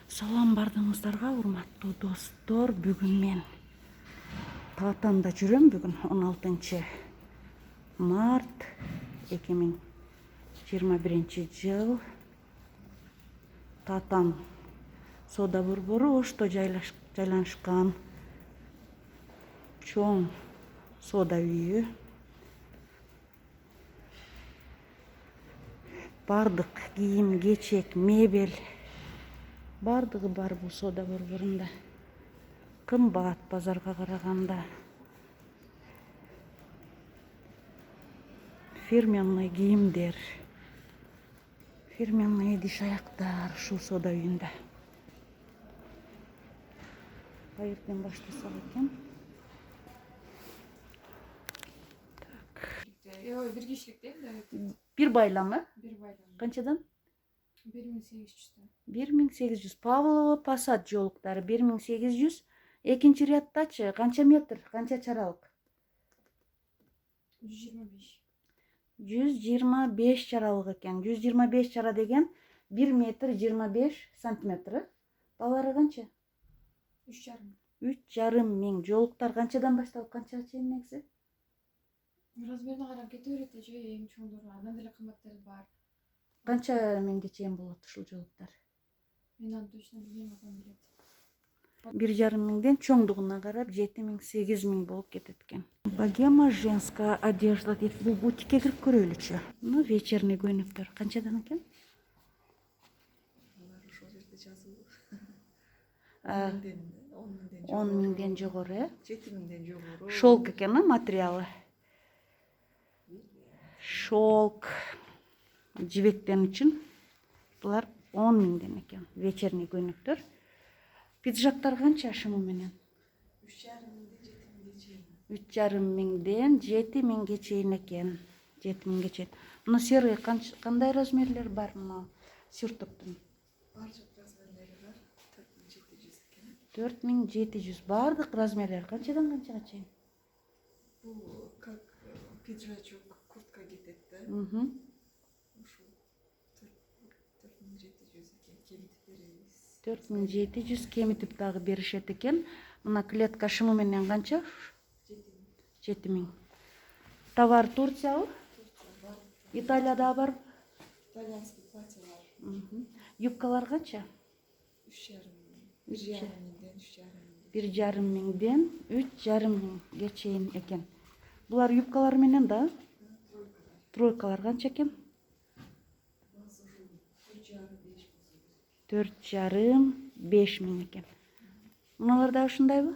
Салам бардыңыздарга, урматтуу достор. Бүгүн мен Татанда жүрөм. Бүгүн 16 март 2021 жыл. Татан соода борбору Ошто жайланышкан чоң соода үйү. Бардык кийим, кечек, мебель бардыгы бар бул соода борборунда. Кымбат базарга караганда. Фирменный кийимдер, фирменный идиш аяктар ушул соода үйүндө. Кайерден баштасак экен? Бир кишилик да эми. Бир байламы? Бир байлам. Канчадан? 1800. 1800. Павлово Посад жолуктары 1800. Экинчи ряддачы канча метр, канча чаралык? 125. 125 чаралык экен. 125 чара деген 1 метр 25 сантиметр. Балары канча? 3,5. 3,5 миң. Жолуктар канчадан башталып канчага чейин негизи? Размерине карап кете берет же, эң чоңдору андан деле кымбаттары бар. Канча миңге чейин болот ушул жолуктар? Мен аны точно билбейм, апам билет. 1,5 миңден чоңдугуна карап 7 миң, 8 миң болуп кетет экен. Богема женская одежда дейт. Бул бутикке кирип көрөлүчү. Вечерний көйнөктөр канчадан экен? Ошол жерде жазылуу. 10 миңден жогору, 7 миңден жогору. Шелк экен, материалы. Шелк жибектен үчүн булар 10 миңден экен. Вечерний көйнөктөр. Пиджактар канча шымы менен? 3,5 миңден 7 миңге чейин экен. 7 миңге чейин. Мына серый кандай размерлер бар мына сюртуктун? Бардык размерлери бар. 4700 экен. 4700. Бардык размерлер канчадан канчага чейин? Бул как пиджачок, куртка кетет да. Ушул 4700 экен. Кемитип беребиз. 4700 кемитип дагы беришет экен. Мына клетка шымы менен канча? 7 миң. Товар Турциябы? Италияда бар? Итальянский платьялар. Юбкалар канча? 3,5 миңден 3,5 миң. 1,5 миңден 3,5 миңге чейин экен. Булар юбкалар менен да? Тройкалар канча экен? 4,5 миң экен. Мыналар да ушундайбы?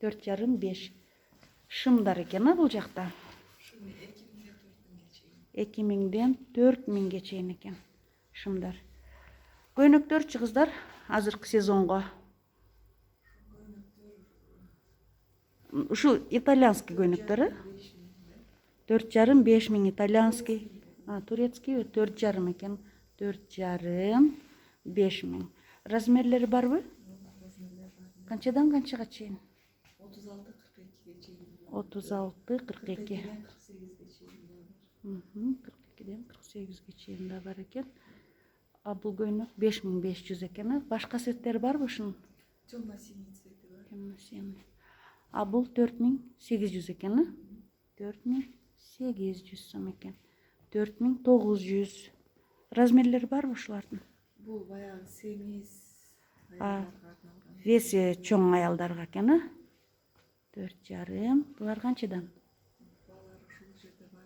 4,5-5. Шымдар экен бул жакта. 2 миңден 4 миңге чейин экен шымдар. Көйнөктөрчү кыздар азыркы сезонго. Ушу итальянский көйнөктөр. 4,5-5 миң итальянский. Турецкий 4,5 экен. 4,5-5 миң. Размерлери барбы? Канчадан канчага чейин? 36-42ге чейин. 36-42. 42-ден 42-ден 48-ге 48 чейин да бар экен. Бул көйнөк 5500 экен. Башка цветтери барбы ушунун? Темно-синий цвети бар. Темно-синий. Бул 4800 экен. 4800 сом экен. 4900. Размерлери барбы ушулардын? Бул баягы семиз аялдарга арналган. Веси чоң аялдарга экен. 4,5. Булар канчадан? Балар ушул жерде бар.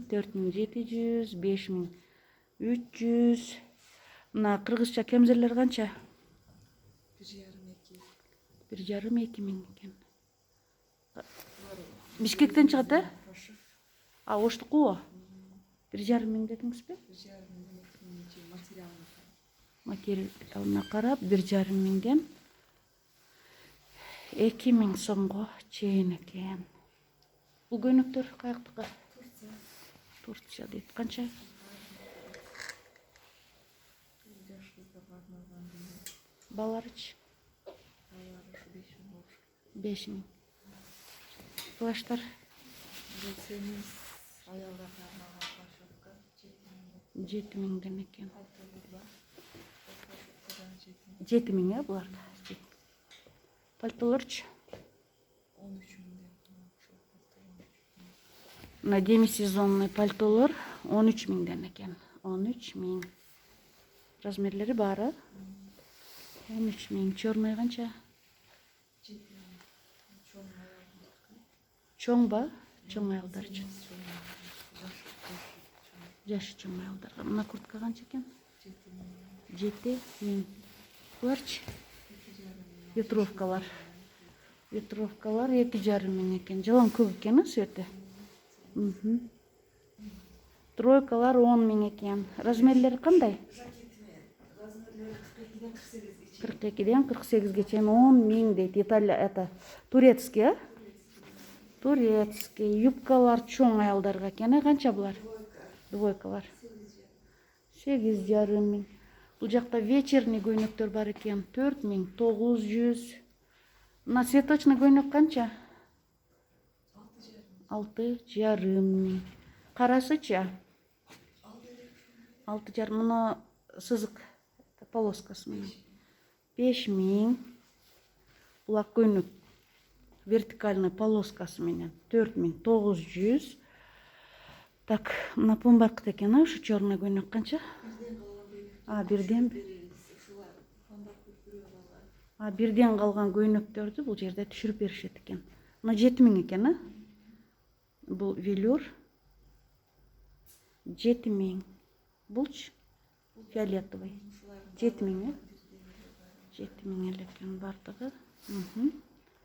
4700, 5300. Мына кыргызча кемзерлер канча? 1,5-2 миң экен. Бишкектен чыгат, э? Оштуку. 1,5 миң дедиңизби? 1,5 миңден 2 миңге чейин Материалына карап 1,5 миңден 2 миң сомго чейин экен. Бул көйнөктөр каяктыкы? Турция дейт. Канча? жаш кыздарга арналган. Баларычы? Балар ушу 5 миң болушу. 5 миң. Плаштар? Бул семиз аялдарга арналган плащевка 7 миң. 7 миңден экен. 7 миң э булар. Пальтолорчу. 13 миңден ошол пальто. Мына демисезонный пальтолор 13 миңден экен. 13 миң. Размерлери бары 13 миң. Черный канча? Чоң ба? Чоң аялдарчы. Жашы чоң аялдар. Мына куртка канча экен? 7 миң. Буларчы? Ветровкалар. Ветровкалар 2,5 миң экен. Жылан көк экен, свети. Тройкалар 10 миң экен. Размерлери кандай? 42-ден 48-ге чейин 10 миң дейт. Италия, это турецкий, а? Турецкий. Юбкалар чоң аялдарга экен. Канча булар? Двойкалар. 8,5 миң. Бул жакта вечерний көйнөктөр бар экен. 4 миң 900. Мына цветочный көйнөк канча? 6,5 миң. Карасычы? 6,5. Мына сызык полоскасы менен 5 миң. Булак көйнөк вертикальный полоскасы менен 4 миң 900. Так, мына помбаркт экен, ушу черный көйнөк канча? Бирден калган көйнөктөрдү бул жерде түшүрүп беришет экен. Мына 7 миң экен, а? Бул велюр 7 миң. Булчу фиолетовый 7 миң, 7 миң эле экен бардыгы.